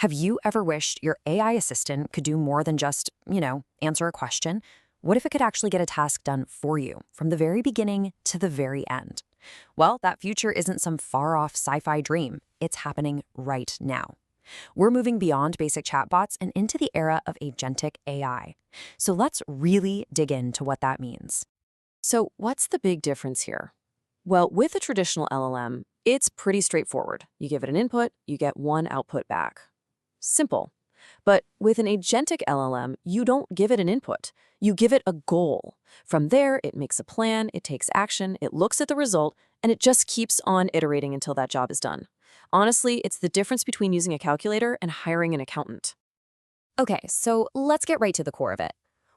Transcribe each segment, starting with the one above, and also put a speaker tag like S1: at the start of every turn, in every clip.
S1: Have you ever wished your AI assistant could do more than just, answer a question? What if it could actually get a task done for you from the very beginning to the very end? Well, that future isn't some far off sci fi dream. It's happening right now. We're moving beyond basic chatbots and into the era of agentic AI. So let's really dig into what that means.
S2: So what's the big difference here? Well, with a traditional LLM, it's pretty straightforward. You give it an input, you get one output back. Simple. But with an agentic LLM, you don't give it an input. You give it a goal. From there, it makes a plan, it takes action, it looks at the result, and it just keeps on iterating until that job is done. Honestly, it's the difference between using a calculator and hiring an accountant.
S1: Okay, so let's get right to the core of it.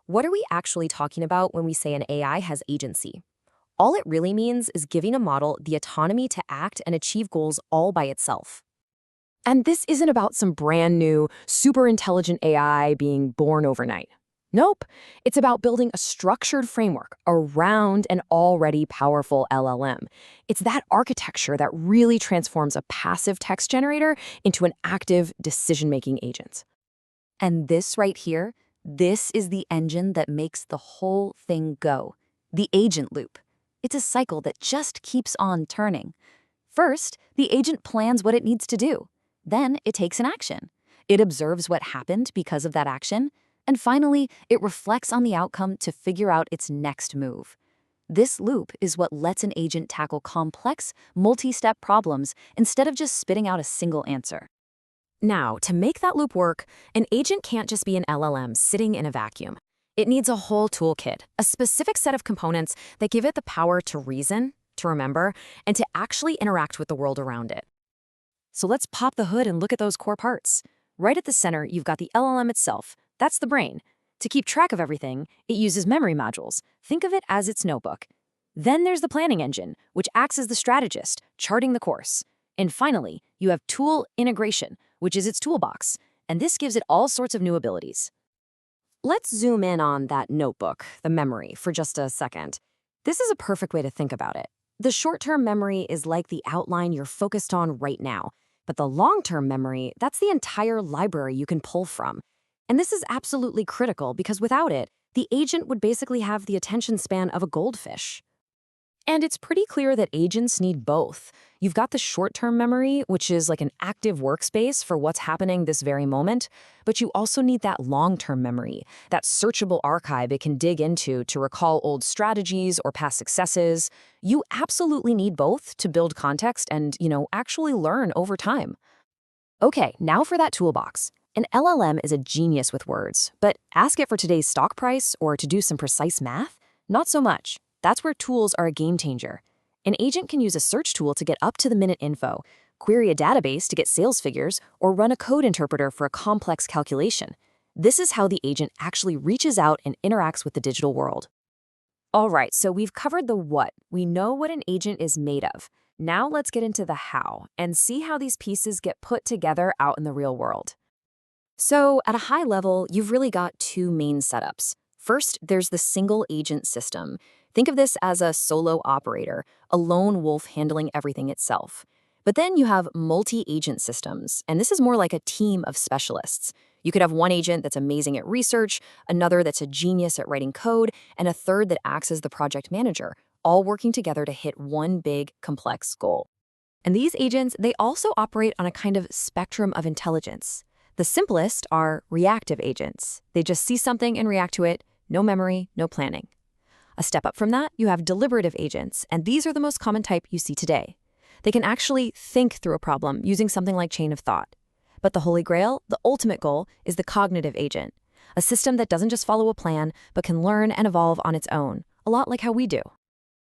S1: What are we actually talking about when we say an AI has agency? All it really means is giving a model the autonomy to act and achieve goals all by itself. And this isn't about some brand new, super intelligent AI being born overnight. Nope. It's about building a structured framework around an already powerful LLM. It's that architecture that really transforms a passive text generator into an active decision-making agent. And this right here, this is the engine that makes the whole thing go. The agent loop. It's a cycle that just keeps on turning. First, the agent plans what it needs to do. Then it takes an action. It observes what happened because of that action. And finally, it reflects on the outcome to figure out its next move. This loop is what lets an agent tackle complex, multi-step problems instead of just spitting out a single answer. Now, to make that loop work, an agent can't just be an LLM sitting in a vacuum. It needs a whole toolkit, a specific set of components that give it the power to reason, to remember, and to actually interact with the world around it. So let's pop the hood and look at those core parts. Right at the center, you've got the LLM itself. That's the brain. To keep track of everything, it uses memory modules. Think of it as its notebook. Then there's the planning engine, which acts as the strategist, charting the course. And finally, you have tool integration, which is its toolbox. And this gives it all sorts of new abilities. Let's zoom in on that notebook, the memory, for just a second. This is a perfect way to think about it. The short-term memory is like the outline you're focused on right now. But the long-term memory, that's the entire library you can pull from. And this is absolutely critical because without it, the agent would basically have the attention span of a goldfish. And it's pretty clear that agents need both. You've got the short-term memory, which is like an active workspace for what's happening this very moment, but you also need that long-term memory, that searchable archive it can dig into to recall old strategies or past successes. You absolutely need both to build context and, actually learn over time. Okay, now for that toolbox. An LLM is a genius with words, but ask it for today's stock price or to do some precise math? Not so much. That's where tools are a game changer. An agent can use a search tool to get up-to-the-minute info, query a database to get sales figures, or run a code interpreter for a complex calculation. This is how the agent actually reaches out and interacts with the digital world. All right, so we've covered the what. We know what an agent is made of. Now let's get into the how and see how these pieces get put together out in the real world. So at a high level, you've really got two main setups. First, there's the single agent system. Think of this as a solo operator, a lone wolf handling everything itself. But then you have multi-agent systems, and this is more like a team of specialists. You could have one agent that's amazing at research, another that's a genius at writing code, and a third that acts as the project manager, all working together to hit one big, complex goal. And these agents, they also operate on a kind of spectrum of intelligence. The simplest are reactive agents. They just see something and react to it, no memory, no planning. A step up from that, you have deliberative agents, and these are the most common type you see today. They can actually think through a problem using something like chain of thought. But the holy grail, the ultimate goal, is the cognitive agent, a system that doesn't just follow a plan, but can learn and evolve on its own, a lot like how we do.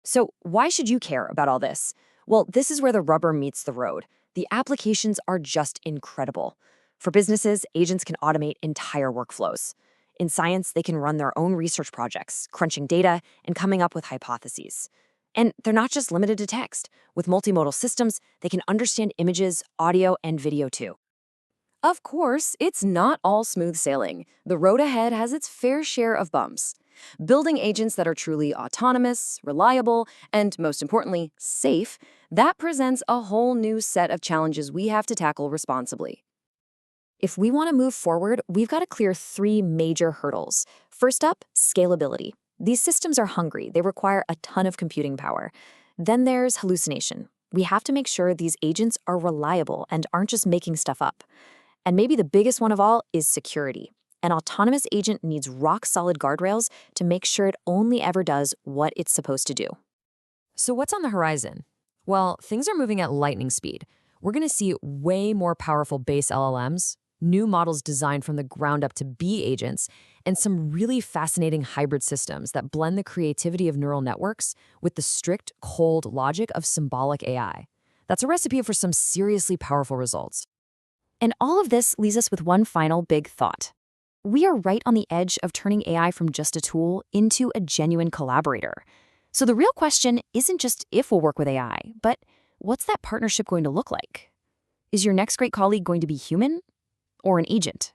S1: So why should you care about all this? Well, this is where the rubber meets the road. The applications are just incredible. For businesses, agents can automate entire workflows. In science, they can run their own research projects, crunching data and coming up with hypotheses. And they're not just limited to text. With multimodal systems, they can understand images, audio, and video too. Of course, it's not all smooth sailing. The road ahead has its fair share of bumps. Building agents that are truly autonomous, reliable, and most importantly, safe, that presents a whole new set of challenges we have to tackle responsibly. If we want to move forward, we've got to clear three major hurdles. First up, scalability. These systems are hungry. They require a ton of computing power. Then there's hallucination. We have to make sure these agents are reliable and aren't just making stuff up. And maybe the biggest one of all is security. An autonomous agent needs rock-solid guardrails to make sure it only ever does what it's supposed to do.
S2: So what's on the horizon? Well, things are moving at lightning speed. We're going to see way more powerful base LLMs, new models designed from the ground up to be agents, and some really fascinating hybrid systems that blend the creativity of neural networks with the strict, cold logic of symbolic AI. That's a recipe for some seriously powerful results.
S1: And all of this leaves us with one final big thought. We are right on the edge of turning AI from just a tool into a genuine collaborator. So the real question isn't just if we'll work with AI, but what's that partnership going to look like? Is your next great colleague going to be human or an agent?